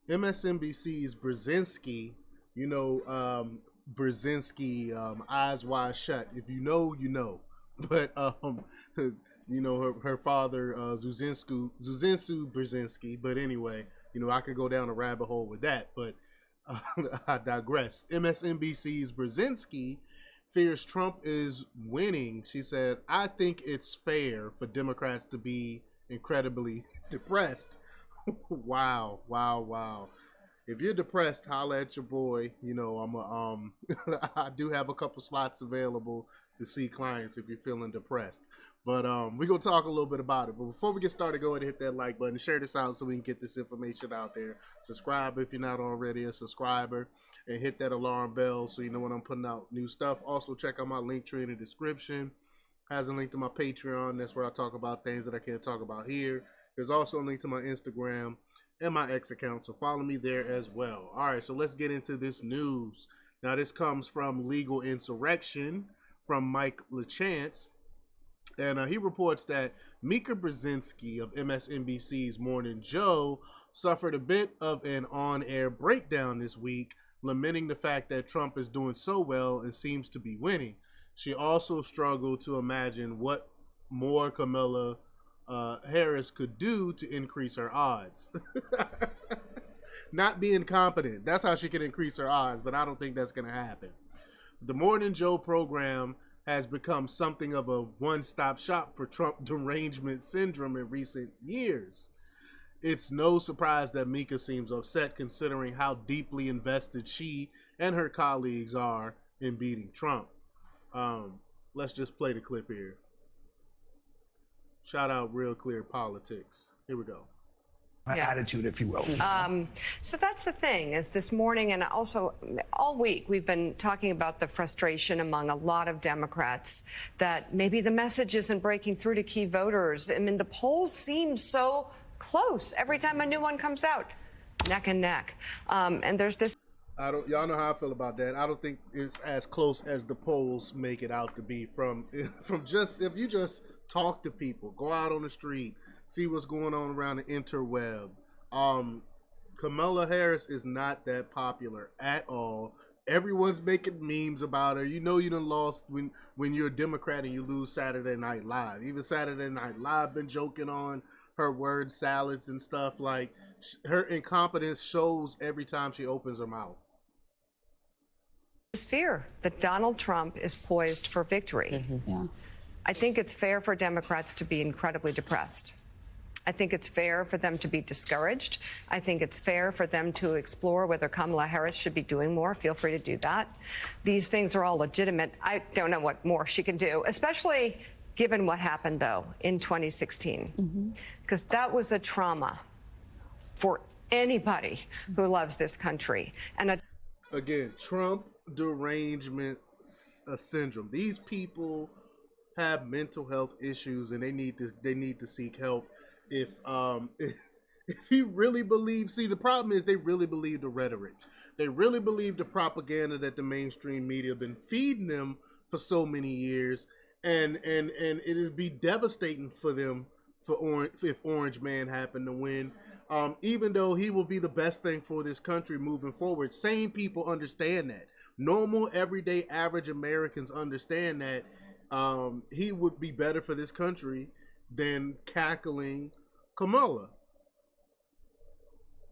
MSNBC's Brzezinski, Brzezinski, Eyes Wide Shut. If you know, you know. But her father, Zuzinsu Brzezinski. But anyway, I could go down a rabbit hole with that. But I digress. MSNBC's Brzezinski fears Trump is winning. She said, "I think it's fair for Democrats to be incredibly depressed." Wow, wow, wow. If you're depressed, holla at your boy. I'm a I do have a couple slots available to see clients if you're feeling depressed. But we're gonna talk a little bit about it. But before we get started, go ahead and hit that like button, share this out so we can get this information out there. Subscribe if you're not already a subscriber, and hit that alarm bell so you know when I'm putting out new stuff. Also, check out my link tree in the description. Has a link to my Patreon. That's where I talk about things that I can't talk about here. There's also a link to my Instagram and my X account, so follow me there as well. All right, so let's get into this news. Now, this comes from Legal Insurrection from Mike LeChance, and he reports that Mika Brzezinski of MSNBC's Morning Joe suffered a bit of an on-air breakdown this week, lamenting the fact that Trump is doing so well and seems to be winning. She also struggled to imagine what more Kamala Harris could do to increase her odds. Not being competent. That's how she can increase her odds, but I don't think that's going to happen. The Morning Joe program has become something of a one-stop shop for Trump derangement syndrome in recent years. It's no surprise that Mika seems upset considering how deeply invested she and her colleagues are in beating Trump. Let's just play the clip here. Shout out Real Clear Politics. Here we go. Attitude, if you will. So that's the thing, is this morning and also all week we've been talking about the frustration among a lot of Democrats that maybe the message isn't breaking through to key voters. I mean, the polls seem so close every time a new one comes out, neck and neck. And there's this. Y'all know how I feel about that. I don't think it's as close as the polls make it out to be. From just, if you just talk to people, go out on the street, see what's going on around the interweb. Kamala Harris is not that popular at all. Everyone's making memes about her. You done lost when you're a Democrat and you lose Saturday Night Live. Even Saturday Night Live been joking on her word salads and stuff. Like, her incompetence shows every time she opens her mouth. This fear that Donald Trump is poised for victory. Mm-hmm. Yeah. I think it's fair for Democrats to be incredibly depressed. I think it's fair for them to be discouraged. I think it's fair for them to explore whether Kamala Harris should be doing more. Feel free to do that. These things are all legitimate. I don't know what more she can do, especially given what happened, though, in 2016, because that was a trauma for anybody who loves this country. And again, Trump derangement syndrome. These people have mental health issues, and they need to seek help. If he really believes, see, the problem is they really believe the rhetoric. They really believe the propaganda that the mainstream media have been feeding them for so many years, and it would be devastating for them if Orange Man happened to win. Even though he will be the best thing for this country moving forward, sane people understand that. Normal, everyday, average Americans understand that he would be better for this country than cackling Kamala.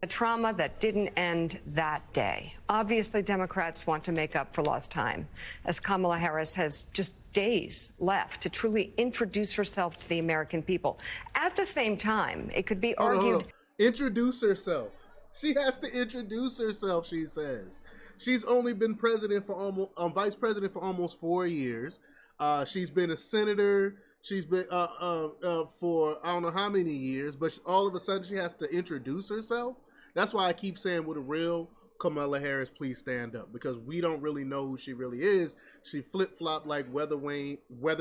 A trauma that didn't end that day. Obviously, Democrats want to make up for lost time, as Kamala Harris has just days left to truly introduce herself to the American people. At the same time, it could be argued... Hold on. Introduce herself. She has to introduce herself, she says. She's only been president for vice president for almost 4 years. She's been a senator. She's been for I don't know how many years, but all of a sudden she has to introduce herself. That's why I keep saying, with a real Kamala Harris, please stand up, because we don't really know who she really is. She flip-flopped like Weather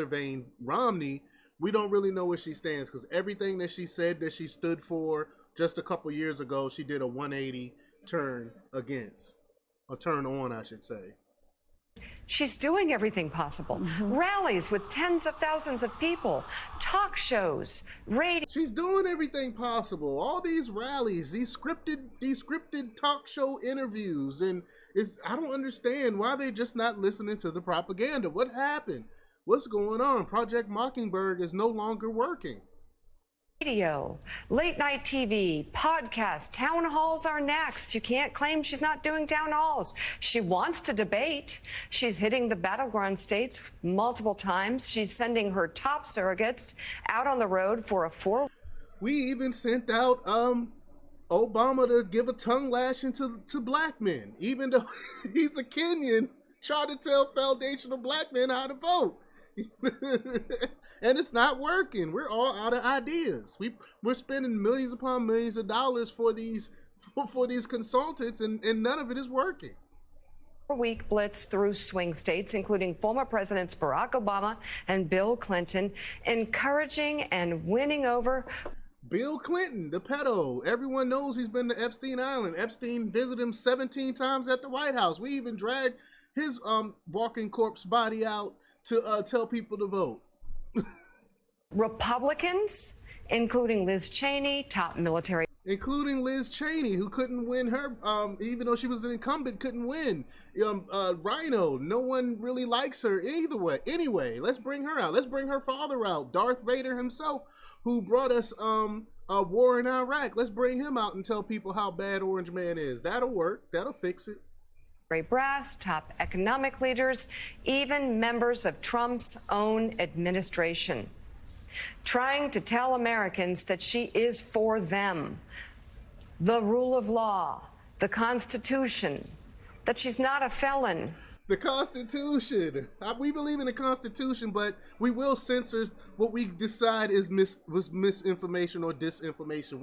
Vane Romney. We don't really know where she stands, because everything that she said that she stood for just a couple years ago, she did a 180 turn against. A turn on, I should say. She's doing everything possible. Rallies with tens of thousands of people, talk shows, radio. She's doing everything possible. All these rallies, these scripted talk show interviews, and I don't understand why they're just not listening to the propaganda. What happened? What's going on? Project Mockingbird is no longer working. Radio, late night TV, podcasts, town halls are next. You can't claim she's not doing town halls. She wants to debate. She's hitting the battleground states multiple times. She's sending her top surrogates out on the road for a 4. We even sent out Obama to give a tongue lashing to black men, even though he's a Kenyan trying to tell foundational black men how to vote. And it's not working. We're all out of ideas. We're spending millions upon millions of dollars for these consultants, and none of it is working. Week blitz through swing states, including former Presidents Barack Obama and Bill Clinton, encouraging and winning over. Bill Clinton, the pedo. Everyone knows he's been to Epstein Island. Epstein visited him 17 times at the White House. We even dragged his walking corpse body out to tell people to vote. Republicans, including Liz Cheney, top military. Including Liz Cheney, who couldn't win her, even though she was an incumbent, couldn't win. Rhino, no one really likes her either way. Anyway, let's bring her out. Let's bring her father out, Darth Vader himself, who brought us a war in Iraq. Let's bring him out and tell people how bad Orange Man is. That'll work. That'll fix it. Brass, top economic leaders, even members of Trump's own administration, trying to tell Americans that she is for them, the rule of law, the Constitution, that she's not a felon. The Constitution. We believe in the Constitution, but we will censor what we decide was misinformation or disinformation.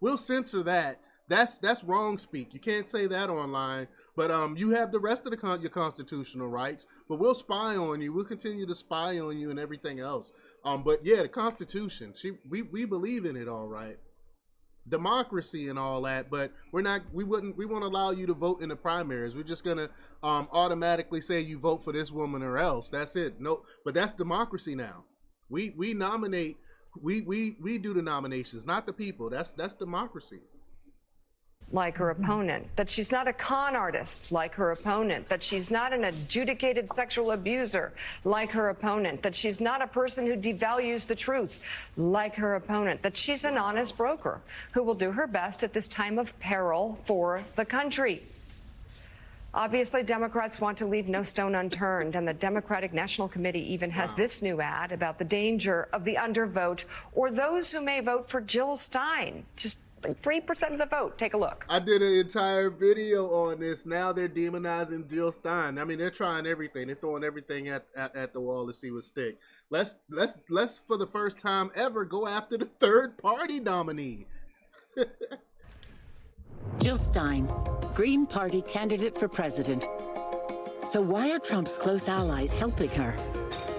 We'll censor that. That's wrong speak. You can't say that online. But you have the rest of your constitutional rights. But we'll spy on you. We'll continue to spy on you and everything else. But yeah, the Constitution. We believe in it, all right. Democracy and all that. But we won't allow you to vote in the primaries. We're just gonna automatically say you vote for this woman or else. That's it. No, but that's democracy now. We nominate. We do the nominations, not the people. That's democracy. Like her opponent, that she's not a con artist like her opponent, that she's not an adjudicated sexual abuser like her opponent, that she's not a person who devalues the truth like her opponent, that she's an honest broker who will do her best at this time of peril for the country. Obviously, Democrats want to leave no stone unturned, and the Democratic National Committee even has this new ad about the danger of the undervote or those who may vote for Jill Stein. Just 3% of the vote. Take a look. I did an entire video on this. Now they're demonizing Jill Stein. I mean, they're trying everything. They're throwing everything at the wall to see what stick. Let's for the first time ever go after the third party nominee. Jill Stein, Green Party candidate for president. So why are Trump's close allies helping her?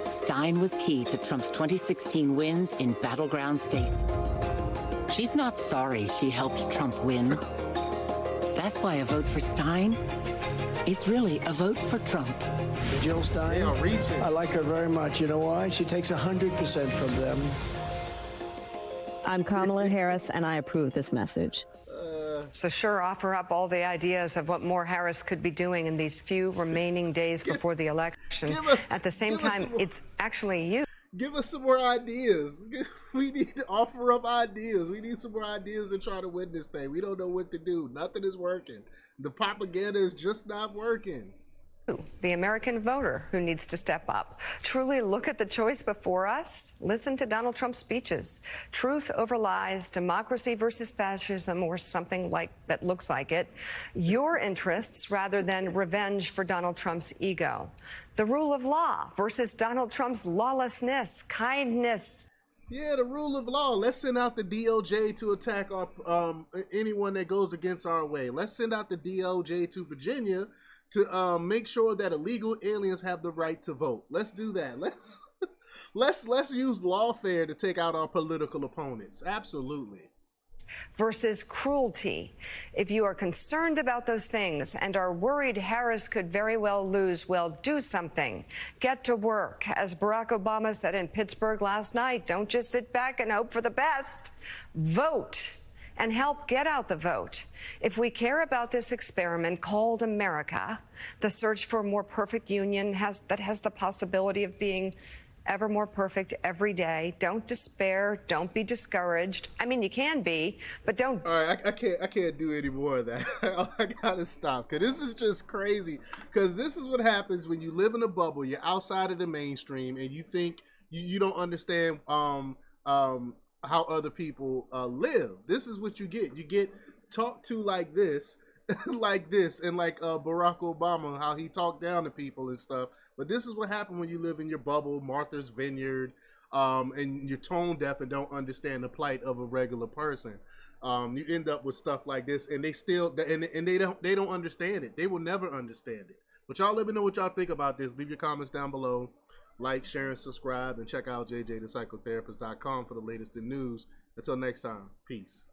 Stein was key to Trump's 2016 wins in battleground states. She's not sorry she helped Trump win. That's why a vote for Stein is really a vote for Trump. Jill Stein, They are reaching. I like her very much. You know why? She takes 100% from them. I'm Kamala Harris, and I approve this message. So sure, offer up all the ideas of what more Harris could be doing in these few remaining days before the election. At the same time, it's actually you. Give us some more ideas. We need to offer up ideas. We need some more ideas to try to win this thing. We don't know what to do. Nothing is working. The propaganda is just not working. The American voter who needs to step up. Truly look at the choice before us. Listen to Donald Trump's speeches. Truth over lies, democracy versus fascism, or something like that looks like it. Your interests rather than revenge for Donald Trump's ego. The rule of law versus Donald Trump's lawlessness, kindness. Yeah, the rule of law. Let's send out the DOJ to attack anyone that goes against our way. Let's send out the DOJ to Virginia to make sure that illegal aliens have the right to vote. Let's do that. Let's use lawfare to take out our political opponents. Absolutely. versus cruelty. If you are concerned about those things and are worried Harris could very well lose, well, do something. Get to work. As Barack Obama said in Pittsburgh last night, don't just sit back and hope for the best. Vote and help get out the vote. If we care about this experiment called America, the search for a more perfect union that has the possibility of being ever more perfect every day. Don't despair. Don't be discouraged. I mean, you can be, but don't. All right, I can't do any more of that. I gotta stop, because this is just crazy. Because this is what happens when you live in a bubble. You're outside of the mainstream, and you think you don't understand how other people live. This is what you get. You get talked to like this, like this, and like Barack Obama, how he talked down to people and stuff. But this is what happened when you live in your bubble, Martha's Vineyard, and you're tone deaf and don't understand the plight of a regular person. You end up with stuff like this, and they still and they don't understand it. They will never understand it. But y'all let me know what y'all think about this. Leave your comments down below. Like, share, and subscribe, and check out jjthepsychotherapist.com for the latest in news. Until next time, peace.